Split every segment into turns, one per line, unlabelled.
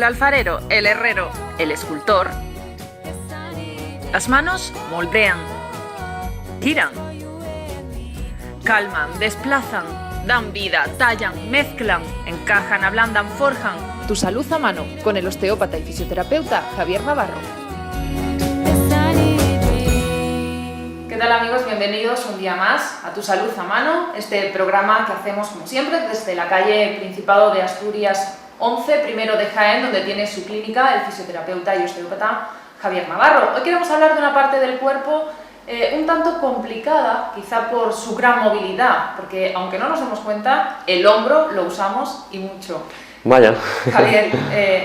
alfarero, el herrero, el escultor. Las manos moldean, giran, calman, desplazan, dan vida, tallan, mezclan, encajan, ablandan, forjan. Tu salud a mano con el osteópata y fisioterapeuta Javier Navarro. ¿Qué tal, amigos? Bienvenidos un día más a Tu Salud a Mano, este programa que hacemos como siempre desde la calle Principado de Asturias 11, primero de Jaén, donde tiene su clínica el fisioterapeuta y osteópata Javier Navarro. Hoy queremos hablar de una parte del cuerpo un tanto complicada, quizá por su gran movilidad, porque aunque no nos demos cuenta, el hombro lo usamos y mucho.
Vaya.
Javier,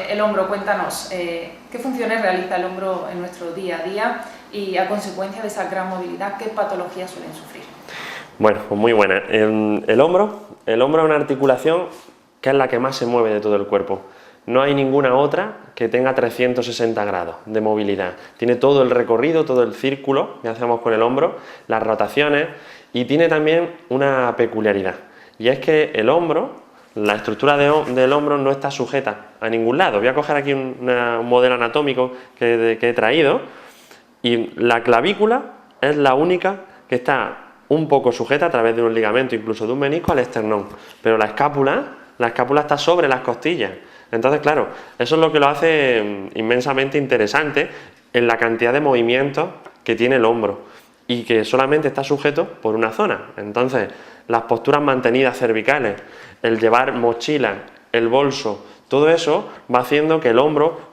el hombro, cuéntanos, ¿qué funciones realiza el hombro en nuestro día a día y a consecuencia de esa gran movilidad, qué patologías suelen sufrir?
Bueno, pues muy buena. El hombro es una articulación que es la que más se mueve de todo el cuerpo. No hay ninguna otra que tenga 360 grados de movilidad. Tiene todo el recorrido, todo el círculo que hacemos con el hombro, las rotaciones, y tiene también una peculiaridad. Y es que el hombro, la estructura del hombro no está sujeta a ningún lado. Voy a coger aquí un modelo anatómico que he traído, y la clavícula es la única que está un poco sujeta a través de un ligamento, incluso de un menisco, al esternón. Pero la escápula está sobre las costillas. Entonces, claro, eso es lo que lo hace inmensamente interesante en la cantidad de movimientos que tiene el hombro y que solamente está sujeto por una zona. Entonces, las posturas mantenidas cervicales, el llevar mochila, el bolso, todo eso va haciendo que el hombro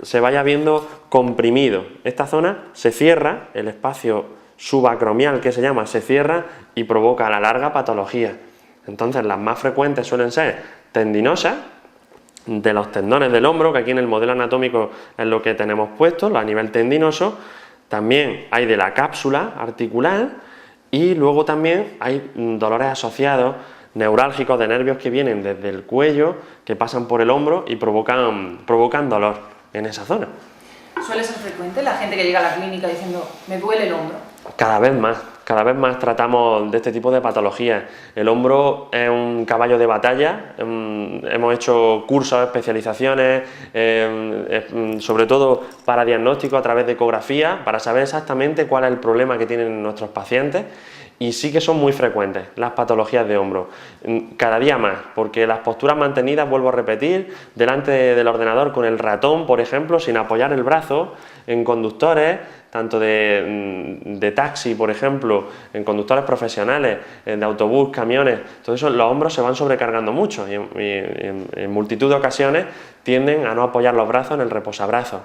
se vaya viendo comprimido. Esta zona se cierra, el espacio subacromial que se llama, se cierra y provoca a la larga patología. Entonces, las más frecuentes suelen ser tendinosas, de los tendones del hombro, que aquí en el modelo anatómico es lo que tenemos puesto, a nivel tendinoso. También hay de la cápsula articular y luego también hay dolores asociados neurálgicos de nervios que vienen desde el cuello, que pasan por el hombro y provocan dolor en esa zona.
¿Suele ser frecuente la gente que llega a la clínica diciendo me duele el hombro?
Cada vez más tratamos de este tipo de patologías. El hombro es un caballo de batalla, hemos hecho cursos, especializaciones, sobre todo para diagnóstico a través de ecografía, para saber exactamente cuál es el problema que tienen nuestros pacientes. Y sí que son muy frecuentes las patologías de hombro, cada día más, porque las posturas mantenidas, vuelvo a repetir, delante del ordenador con el ratón, por ejemplo, sin apoyar el brazo, en conductores, tanto de taxi, por ejemplo, en conductores profesionales, de autobús, camiones, todo eso, los hombros se van sobrecargando mucho y en multitud de ocasiones tienden a no apoyar los brazos en el reposabrazos.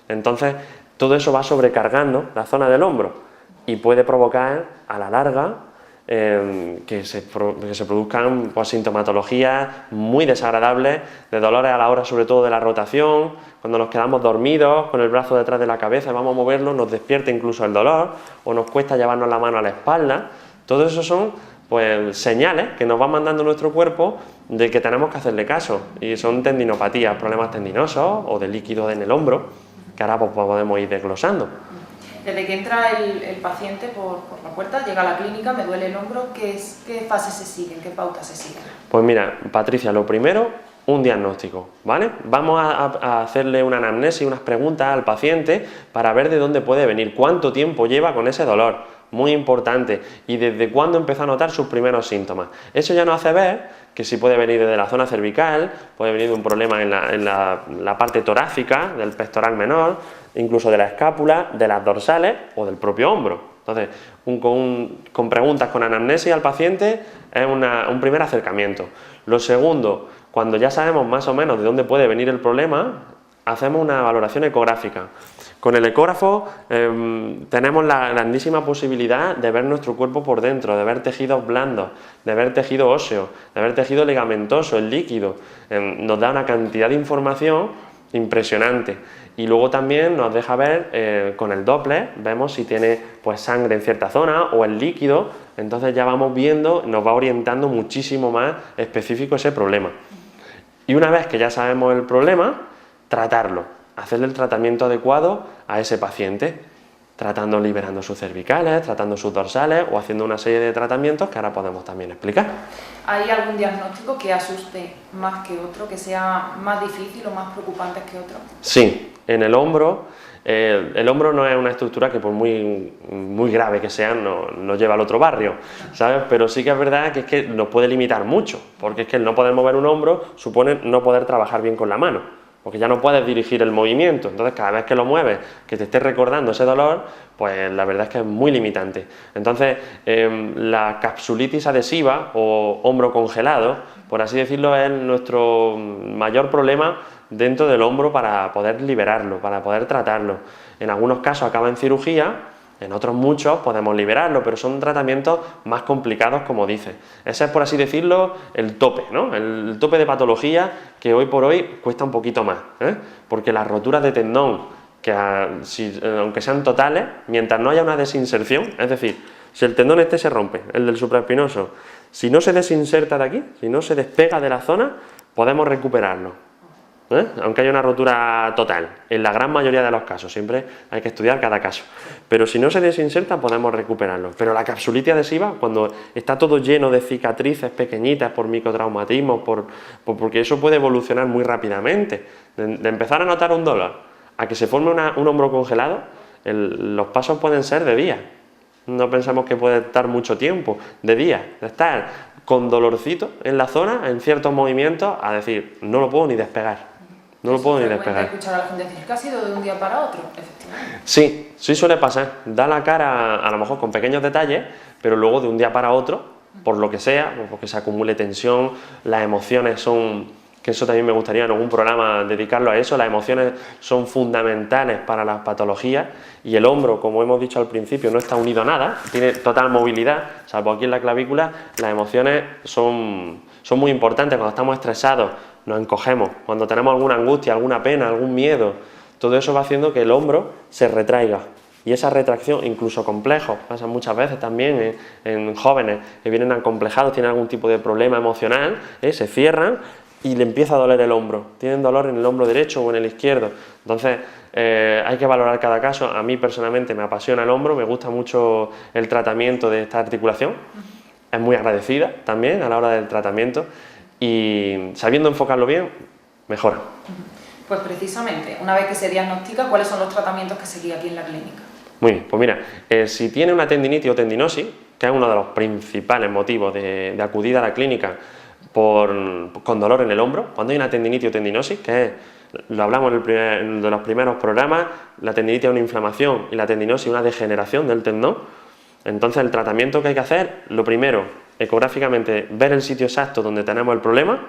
Entonces, todo eso va sobrecargando la zona del hombro y puede provocar a la larga que se produzcan sintomatologías muy desagradables, de dolores a la hora sobre todo de la rotación, cuando nos quedamos dormidos con el brazo detrás de la cabeza, vamos a moverlo, nos despierta incluso el dolor o nos cuesta llevarnos la mano a la espalda. Todo eso son señales que nos va mandando nuestro cuerpo de que tenemos que hacerle caso, y son tendinopatías, problemas tendinosos o de líquido en el hombro, que ahora pues podemos ir desglosando.
Desde que entra el paciente por la puerta, llega a la clínica, me duele el hombro, ¿qué fases se siguen, qué pautas se siguen? Pues
mira, Patricia, lo primero, un diagnóstico, ¿vale? Vamos a hacerle una anamnesis, unas preguntas al paciente para ver de dónde puede venir, cuánto tiempo lleva con ese dolor, muy importante, y desde cuándo empezó a notar sus primeros síntomas. Eso ya nos hace ver que si puede venir desde la zona cervical, puede venir de un problema en la parte torácica, del pectoral menor, incluso de la escápula, de las dorsales o del propio hombro. Entonces, con preguntas, con anamnesis al paciente, es un primer acercamiento. Lo segundo, cuando ya sabemos más o menos de dónde puede venir el problema, hacemos una valoración ecográfica. Con el ecógrafo tenemos la grandísima posibilidad de ver nuestro cuerpo por dentro, de ver tejidos blandos, de ver tejido óseo, de ver tejido ligamentoso, el líquido. Nos da una cantidad de información impresionante. Y luego también nos deja ver con el Doppler, vemos si tiene sangre en cierta zona o el líquido, entonces ya vamos viendo, nos va orientando muchísimo más específico ese problema. Y una vez que ya sabemos el problema, tratarlo, hacerle el tratamiento adecuado a ese paciente. tratando, liberando sus cervicales, tratando sus dorsales o haciendo una serie de tratamientos que ahora podemos también explicar.
¿Hay algún diagnóstico que asuste más que otro, que sea más difícil o más preocupante que otro?
Sí, en el hombro no es una estructura que por muy grave que sea nos lleva al otro barrio, ¿sabes? Pero sí que es verdad que es que nos puede limitar mucho, porque es que el no poder mover un hombro supone no poder trabajar bien con la mano, porque ya no puedes dirigir el movimiento, entonces cada vez que lo mueves, que te estés recordando ese dolor, pues la verdad es que es muy limitante. Entonces, la capsulitis adhesiva o hombro congelado, por así decirlo, es nuestro mayor problema dentro del hombro para poder liberarlo, para poder tratarlo. En algunos casos acaba en cirugía, en otros muchos podemos liberarlo, pero son tratamientos más complicados, como dice. Ese es, por así decirlo, el tope, ¿no? El tope de patología que hoy por hoy cuesta un poquito más, porque las roturas de tendón, que aunque sean totales, mientras no haya una desinserción, es decir, si el tendón este se rompe, el del supraespinoso, si no se desinserta de aquí, si no se despega de la zona, podemos recuperarlo. Aunque haya una rotura total, en la gran mayoría de los casos, siempre hay que estudiar cada caso, pero si no se desinserta podemos recuperarlo. Pero la capsulitis adhesiva, cuando está todo lleno de cicatrices pequeñitas por microtraumatismos, porque eso puede evolucionar muy rápidamente, de empezar a notar un dolor a que se forme un hombro congelado, los pasos pueden ser de días. No pensamos que puede estar mucho tiempo, de días, de estar con dolorcito en la zona, en ciertos movimientos, a decir, no lo puedo ni despegar. No lo puedo ni despegar.
Escuchar a la gente decir que ha sido de un día para otro, efectivamente.
Sí, sí suele pasar. Da la cara a lo mejor con pequeños detalles, pero luego de un día para otro, por lo que sea, porque se acumule tensión, las emociones son, que eso también me gustaría en algún programa dedicarlo a eso, las emociones son fundamentales para las patologías y el hombro, como hemos dicho al principio, no está unido a nada, tiene total movilidad, salvo aquí en la clavícula, las emociones son muy importantes. Cuando estamos estresados nos encogemos, cuando tenemos alguna angustia, alguna pena, algún miedo, todo eso va haciendo que el hombro se retraiga. Y esa retracción, incluso complejos, pasa muchas veces también en jóvenes que vienen acomplejados, tienen algún tipo de problema emocional, se cierran y le empieza a doler el hombro. Tienen dolor en el hombro derecho o en el izquierdo. Entonces, hay que valorar cada caso. A mí personalmente me apasiona el hombro, me gusta mucho el tratamiento de esta articulación. Es muy agradecida también a la hora del tratamiento y sabiendo enfocarlo bien, mejora.
Pues precisamente, una vez que se diagnostica, ¿cuáles son los tratamientos que seguir aquí en la clínica?
Muy bien, pues mira, si tiene una tendinitis o tendinosis, que es uno de los principales motivos de acudir a la clínica con dolor en el hombro, cuando hay una tendinitis o tendinosis, que es, lo hablamos en uno de los primeros programas, la tendinitis es una inflamación y la tendinosis una degeneración del tendón. Entonces el tratamiento que hay que hacer, lo primero, ecográficamente, ver el sitio exacto donde tenemos el problema,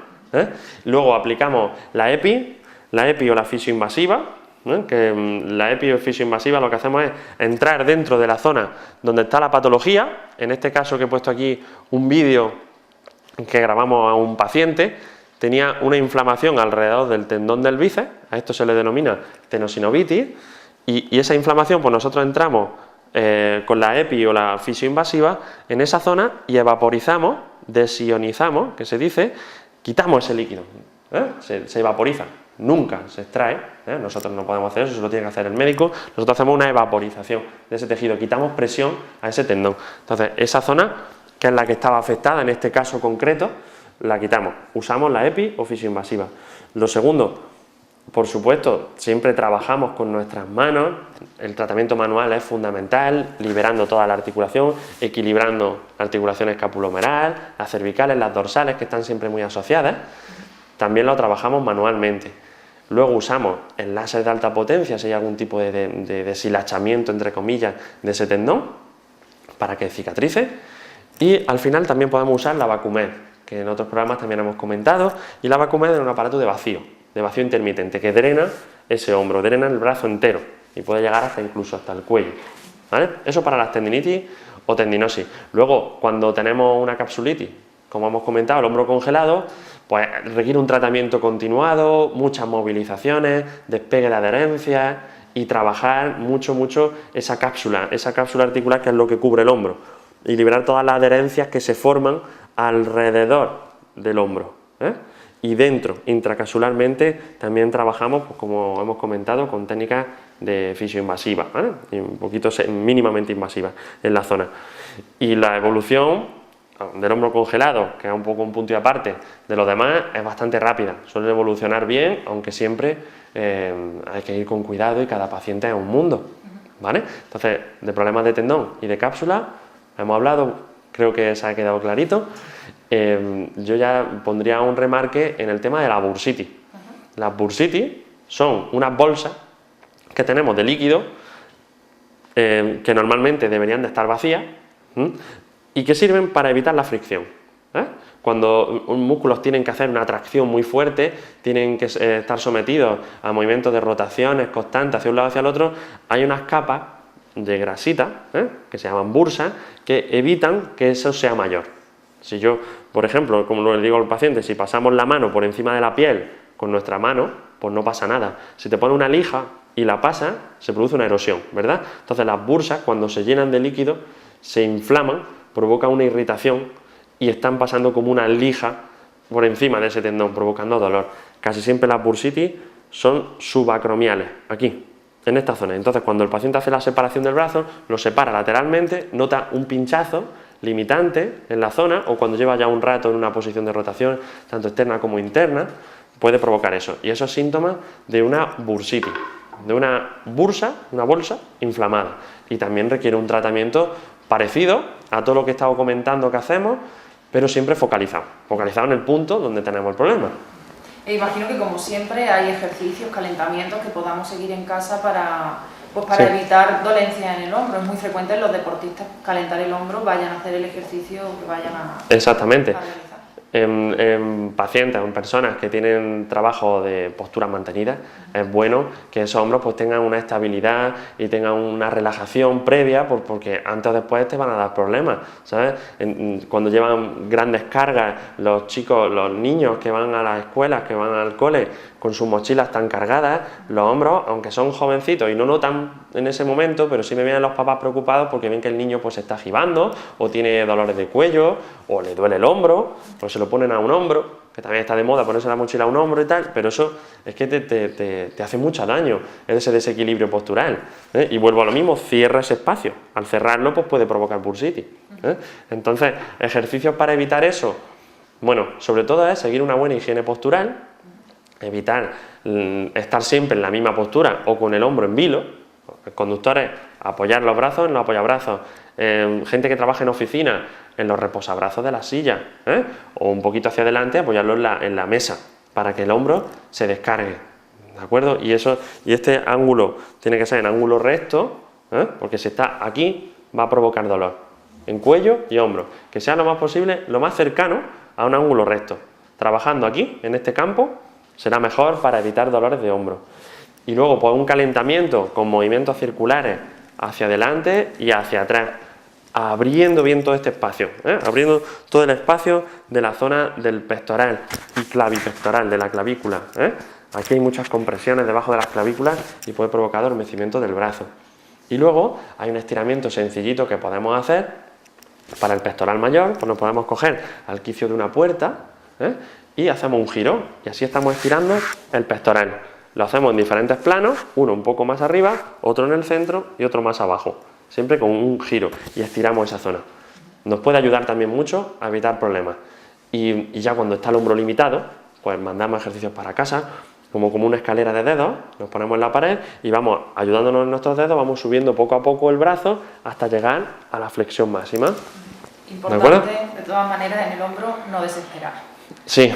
luego aplicamos la EPI o la fisioinvasiva, que la EPI o fisioinvasiva lo que hacemos es entrar dentro de la zona donde está la patología, en este caso que he puesto aquí un vídeo que grabamos a un paciente, tenía una inflamación alrededor del tendón del bíceps, a esto se le denomina tenosinovitis, y esa inflamación, pues nosotros entramos con la EPI o la fisioinvasiva en esa zona y evaporizamos, desionizamos, que se dice, quitamos ese líquido, se evaporiza, nunca se extrae, nosotros no podemos hacer eso, eso lo tiene que hacer el médico, nosotros hacemos una evaporización de ese tejido, quitamos presión a ese tendón. Entonces esa zona, que es la que estaba afectada en este caso concreto, la quitamos, usamos la EPI o fisioinvasiva. Lo segundo, por supuesto, siempre trabajamos con nuestras manos, el tratamiento manual es fundamental, liberando toda la articulación, equilibrando la articulación escapulohumeral, las cervicales, las dorsales, que están siempre muy asociadas, también lo trabajamos manualmente. Luego usamos el láser de alta potencia, si hay algún tipo de deshilachamiento, entre comillas, de ese tendón, para que cicatrice, y al final también podemos usar la Vacumed, que en otros programas también hemos comentado, y la Vacumed es un aparato de vacío intermitente, que drena ese hombro, drena el brazo entero y puede llegar hasta incluso hasta el cuello, ¿vale? Eso para las tendinitis o tendinosis. Luego, cuando tenemos una capsulitis, como hemos comentado, el hombro congelado, pues requiere un tratamiento continuado, muchas movilizaciones, despegue de adherencias y trabajar mucho esa cápsula articular, que es lo que cubre el hombro, y liberar todas las adherencias que se forman alrededor del hombro, Y dentro, intracapsularmente, también trabajamos, pues como hemos comentado, con técnicas de fisioinvasiva, ¿vale? Y un poquito mínimamente invasiva en la zona. Y la evolución del hombro congelado, que es un poco un punto y aparte de los demás, es bastante rápida, suele evolucionar bien, aunque siempre hay que ir con cuidado y cada paciente es un mundo, ¿vale? Entonces, de problemas de tendón y de cápsula hemos hablado, creo que se ha quedado clarito. Yo ya pondría un remarque en el tema de la bursitis. Las bursitis son unas bolsas que tenemos de líquido que normalmente deberían de estar vacías y que sirven para evitar la fricción. Cuando músculos tienen que hacer una tracción muy fuerte, tienen que estar sometidos a movimientos de rotaciones constantes hacia un lado hacia el otro, hay unas capas de grasita que se llaman bursas que evitan que eso sea mayor. Si yo, por ejemplo, como le digo al paciente, si pasamos la mano por encima de la piel con nuestra mano, pues no pasa nada. Si te pone una lija y la pasa, se produce una erosión, ¿verdad? Entonces las bursas, cuando se llenan de líquido, se inflaman, provocan una irritación y están pasando como una lija por encima de ese tendón, provocando dolor. Casi siempre las bursitis son subacromiales, aquí, en esta zona. Entonces, cuando el paciente hace la separación del brazo, lo separa lateralmente, nota un pinchazo limitante en la zona, o cuando lleva ya un rato en una posición de rotación, tanto externa como interna, puede provocar eso. Y eso es síntoma de una bursitis, de una bursa, una bolsa inflamada. Y también requiere un tratamiento parecido a todo lo que he estado comentando que hacemos, pero siempre focalizado en el punto donde tenemos el problema.
E imagino que, como siempre, hay ejercicios, calentamientos que podamos seguir en casa para
Sí.
evitar dolencias en el hombro. Es muy frecuente en los deportistas calentar el hombro, vayan a hacer el ejercicio que vayan a
Exactamente.
realizar.
En pacientes o en personas que tienen trabajo de postura mantenida, es bueno que esos hombros pues tengan una estabilidad y tengan una relajación previa, porque antes o después te van a dar problemas, ¿sabes? Cuando llevan grandes cargas, los chicos, los niños que van a las escuelas, que van al cole, con sus mochilas tan cargadas, los hombros, aunque son jovencitos y no notan en ese momento, pero sí me vienen los papás preocupados porque ven que el niño pues se está gibando, o tiene dolores de cuello, o le duele el hombro, o se lo ponen a un hombro, que también está de moda ponerse la mochila a un hombro y tal, pero eso es que te hace mucho daño, ese desequilibrio postural. Y vuelvo a lo mismo, cierra ese espacio. Al cerrarlo pues puede provocar bursitis. Entonces, ejercicios para evitar eso, bueno, sobre todo es seguir una buena higiene postural, evitar estar siempre en la misma postura o con el hombro en vilo. Conductores, apoyar los brazos en los apoyabrazos. Gente que trabaja en oficina, en los reposabrazos de la silla, o un poquito hacia adelante, apoyarlo en la mesa, para que el hombro se descargue, ¿de acuerdo? Y este ángulo tiene que ser en ángulo recto, porque si está aquí va a provocar dolor, en cuello y hombro, que sea lo más posible, lo más cercano a un ángulo recto. Trabajando aquí, en este campo, será mejor para evitar dolores de hombro. Y luego pues un calentamiento con movimientos circulares hacia adelante y hacia atrás, abriendo bien todo este espacio, abriendo todo el espacio de la zona del pectoral y clavipectoral, de la clavícula. Aquí hay muchas compresiones debajo de las clavículas y puede provocar adormecimiento del brazo. Y luego hay un estiramiento sencillito que podemos hacer para el pectoral mayor, pues nos podemos coger al quicio de una puerta y hacemos un giro, y así estamos estirando el pectoral. Lo hacemos en diferentes planos, uno un poco más arriba, otro en el centro y otro más abajo, siempre con un giro, y estiramos esa zona. Nos puede ayudar también mucho a evitar problemas. Y ya cuando está el hombro limitado, pues mandamos ejercicios para casa, como una escalera de dedos, nos ponemos en la pared y vamos ayudándonos en nuestros dedos, vamos subiendo poco a poco el brazo hasta llegar a la flexión máxima.
Importante, de todas maneras, en el hombro no desesperar.
Sí.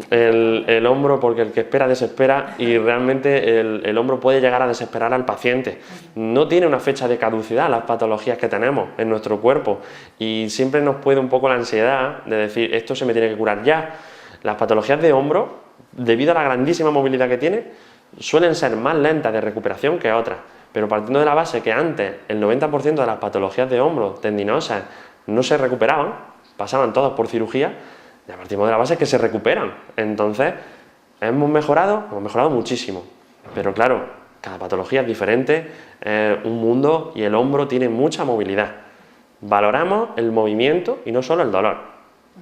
El hombro, porque el que espera desespera, y realmente el hombro puede llegar a desesperar al paciente. No tiene una fecha de caducidad las patologías que tenemos en nuestro cuerpo, y siempre nos puede un poco la ansiedad de decir esto se me tiene que curar ya. Las patologías de hombro, debido a la grandísima movilidad que tiene, suelen ser más lentas de recuperación que otras, pero partiendo de la base que antes el 90% de las patologías de hombro tendinosas no se recuperaban, pasaban todas por cirugía, ya partimos de la base que se recuperan. Entonces, hemos mejorado muchísimo. Pero claro, cada patología es diferente, un mundo, y el hombro tiene mucha movilidad. Valoramos el movimiento y no solo el dolor.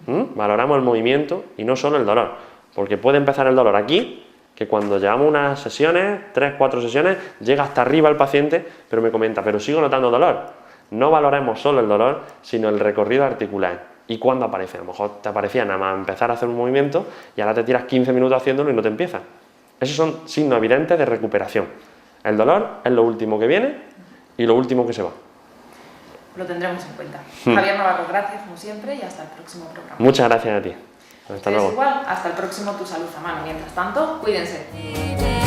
Valoramos el movimiento y no solo el dolor. Porque puede empezar el dolor aquí que cuando llevamos unas sesiones, 3, 4 sesiones, llega hasta arriba el paciente, pero me comenta, pero sigo notando dolor. No valoremos solo el dolor, sino el recorrido articular. ¿Y cuándo aparece? A lo mejor te aparecía nada más empezar a hacer un movimiento y ahora te tiras 15 minutos haciéndolo y no te empieza. Esos son signos evidentes de recuperación. El dolor es lo último que viene y lo último que se va.
Lo tendremos en cuenta. Javier Navarro, gracias como siempre y hasta el próximo programa.
Muchas gracias a ti. Hasta luego.
Igual, hasta el próximo Tu Salud a Mano. Mientras tanto, cuídense.